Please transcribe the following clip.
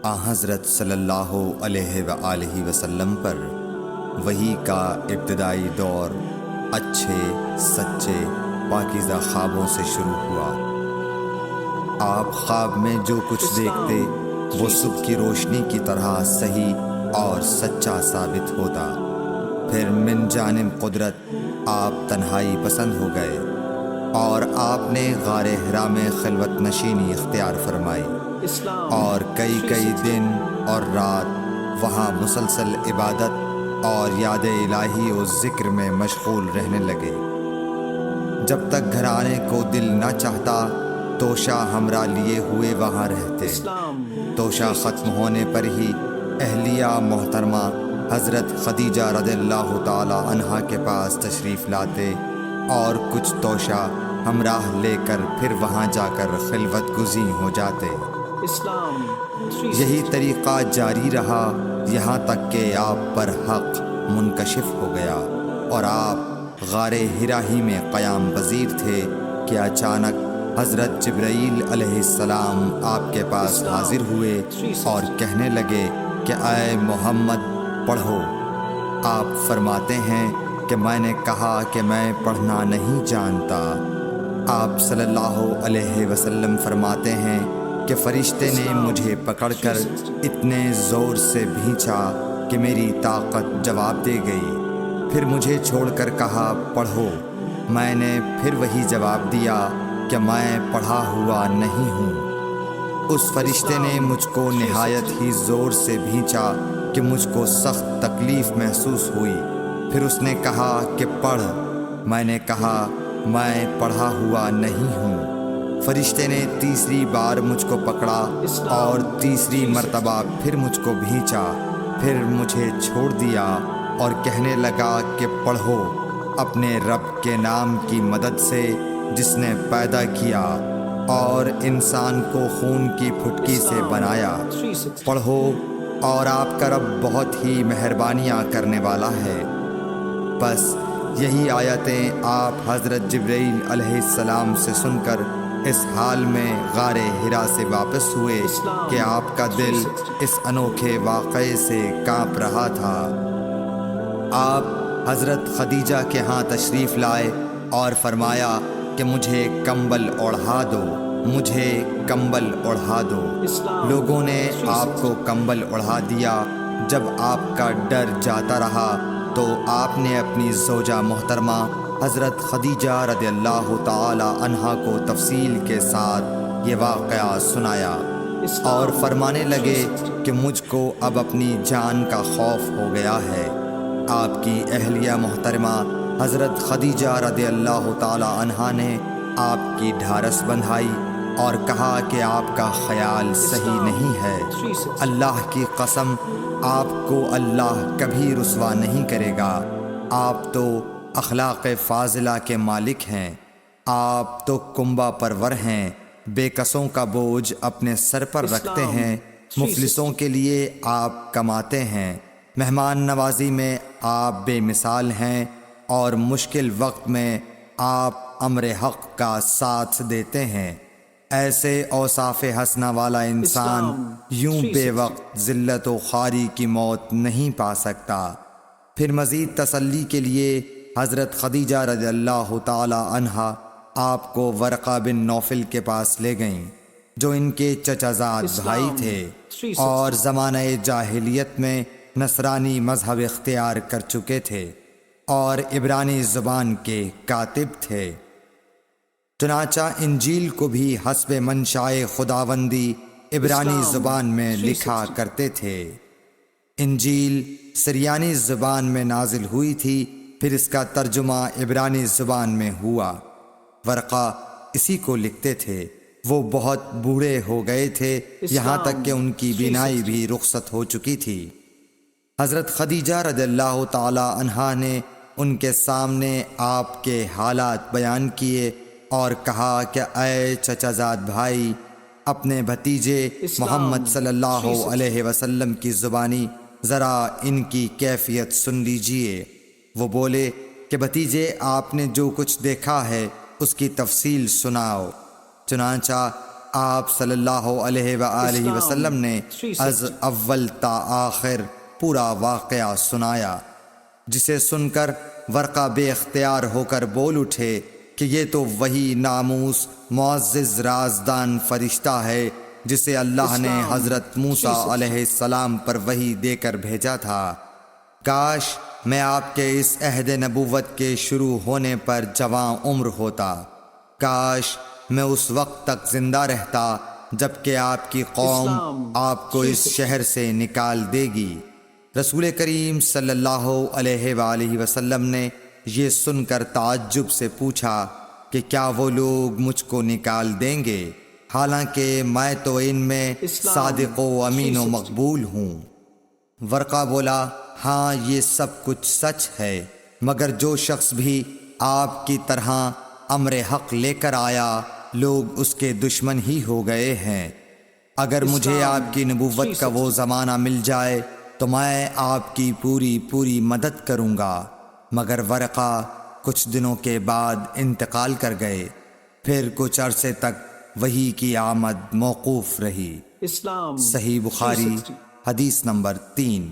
حضرت صلی اللہ علیہ وآلہ وسلم پر وحی کا ابتدائی دور اچھے سچے پاکیزہ خوابوں سے شروع ہوا۔ آپ خواب میں جو کچھ دیکھتے وہ صبح کی روشنی کی طرح صحیح اور سچا ثابت ہوتا۔ پھر من جانب قدرت آپ تنہائی پسند ہو گئے اور آپ نے غار حرا میں خلوت نشینی اختیار فرمائی اور کئی دن اور رات وہاں مسلسل عبادت اور یاد الہی و ذکر میں مشغول رہنے لگے۔ جب تک گھر آنے کو دل نہ چاہتا توشہ ہمراہ لیے ہوئے وہاں رہتے۔ توشہ ختم ہونے پر ہی اہلیہ محترمہ حضرت خدیجہ رضی اللہ تعالی عنہا کے پاس تشریف لاتے اور کچھ توشہ ہمراہ لے کر پھر وہاں جا کر خلوت گزین ہو جاتے۔ یہی طریقہ جاری رہا یہاں تک کہ آپ پر حق منکشف ہو گیا اور آپ غار حرا ہی میں قیام پذیر تھے کہ اچانک حضرت جبرائیل علیہ السلام آپ کے پاس حاضر ہوئے اور کہنے لگے کہ اے محمد پڑھو۔ آپ فرماتے ہیں کہ میں نے کہا کہ میں پڑھنا نہیں جانتا۔ آپ صلی اللہ علیہ وسلم فرماتے ہیں کہ فرشتے نے مجھے پکڑ کر اتنے زور سے بھینچا کہ میری طاقت جواب دے گئی۔ پھر مجھے چھوڑ کر کہا پڑھو۔ میں نے پھر وہی جواب دیا کہ میں پڑھا ہوا نہیں ہوں۔ اس فرشتے نے مجھ کو نہایت ہی زور سے بھینچا کہ مجھ کو سخت تکلیف محسوس ہوئی۔ پھر اس نے کہا کہ پڑھ۔ میں نے کہا میں پڑھا ہوا نہیں ہوں۔ فرشتے نے تیسری بار مجھ کو پکڑا اور تیسری مرتبہ پھر مجھ کو بھینچا۔ پھر مجھے چھوڑ دیا اور کہنے لگا کہ پڑھو اپنے رب کے نام کی مدد سے جس نے پیدا کیا اور انسان کو خون کی پھٹکی سے بنایا۔ پڑھو اور آپ کا رب بہت ہی مہربانیاں کرنے والا ہے۔ بس یہی آیتیں آپ حضرت جبرائیل علیہ السلام سے سن کر اس حال میں غار حرا سے واپس ہوئے کہ آپ کا دل اس انوکھے واقعے سے کانپ رہا تھا۔ آپ حضرت خدیجہ کے ہاں تشریف لائے اور فرمایا کہ مجھے کمبل اوڑھا دو، مجھے کمبل اوڑھا دو۔ لوگوں نے آپ کو کمبل اوڑھا دیا۔ جب آپ کا ڈر جاتا رہا تو آپ نے اپنی زوجہ محترمہ حضرت خدیجہ رضی اللہ تعالی عنہا کو تفصیل کے ساتھ یہ واقعہ سنایا اور فرمانے لگے کہ مجھ کو اب اپنی جان کا خوف ہو گیا ہے۔ آپ کی اہلیہ محترمہ حضرت خدیجہ رضی اللہ تعالی عنہا نے آپ کی ڈھارس بندھائی اور کہا کہ آپ کا خیال صحیح نہیں ہے۔ اللہ کی قسم آپ کو اللہ کبھی رسوا نہیں کرے گا۔ آپ تو اخلاق فاضلہ کے مالک ہیں۔ آپ تو کنبہ پرور ہیں، بے کسوں کا بوجھ اپنے سر پر رکھتے ہیں، مفلسوں کے لیے آپ کماتے ہیں، مہمان نوازی میں آپ بے مثال ہیں اور مشکل وقت میں آپ امر حق کا ساتھ دیتے ہیں۔ ایسے اوصاف حسنہ والا انسان یوں بے وقت ذلت و خواری کی موت نہیں پا سکتا۔ پھر مزید تسلی کے لیے حضرت خدیجہ رضی اللہ تعالی عنہا آپ کو ورقہ بن نوفل کے پاس لے گئیں جو ان کے چچا زاد بھائی تھے اور زمانہ جاہلیت میں نصرانی مذہب اختیار کر چکے تھے اور عبرانی زبان کے کاتب تھے۔ چنانچہ انجیل کو بھی حسب منشائے خداوندی عبرانی زبان میں لکھا کرتے تھے۔ انجیل سریانی زبان میں نازل ہوئی تھی، پھر اس کا ترجمہ عبرانی زبان میں ہوا۔ ورقہ اسی کو لکھتے تھے۔ وہ بہت بوڑھے ہو گئے تھے، یہاں تک کہ ان کی بینائی بھی رخصت ہو چکی تھی۔ حضرت خدیجہ رضی اللہ تعالی عنہا نے ان کے سامنے آپ کے حالات بیان کیے اور کہا کہ اے چچا زاد بھائی، اپنے بھتیجے محمد صلی اللہ علیہ وسلم کی زبانی ذرا ان کی کیفیت سن لیجئے۔ وہ بولے کہ بھتیجے آپ نے جو کچھ دیکھا ہے اس کی تفصیل سناؤ۔ چنانچہ آپ صلی اللہ علیہ وآلہ وسلم نے از اول تا آخر پورا واقعہ سنایا، جسے سن کر ورقہ بے اختیار ہو کر بول اٹھے کہ یہ تو وہی ناموس معزز رازدان فرشتہ ہے جسے اللہ نے حضرت موسیٰ علیہ السلام پر وحی دے کر بھیجا تھا۔ کاش میں آپ کے اس عہد نبوت کے شروع ہونے پر جواں عمر ہوتا، کاش میں اس وقت تک زندہ رہتا جب کہ آپ کی قوم آپ کو اس شہر سے نکال دے گی۔ رسول کریم صلی اللہ علیہ وآلہ وسلم نے یہ سن کر تعجب سے پوچھا کہ کیا وہ لوگ مجھ کو نکال دیں گے، حالانکہ میں تو ان میں صادق و امین و مقبول ہوں؟ ورقہ بولا، ہاں یہ سب کچھ سچ ہے، مگر جو شخص بھی آپ کی طرح امر حق لے کر آیا لوگ اس کے دشمن ہی ہو گئے ہیں۔ اگر مجھے آپ کی نبوت کا وہ زمانہ مل جائے تو میں آپ کی پوری مدد کروں گا، مگر ورقہ کچھ دنوں کے بعد انتقال کر گئے، پھر کچھ عرصے تک وحی کی آمد موقوف رہی۔ صحیح بخاری حدیث نمبر 3۔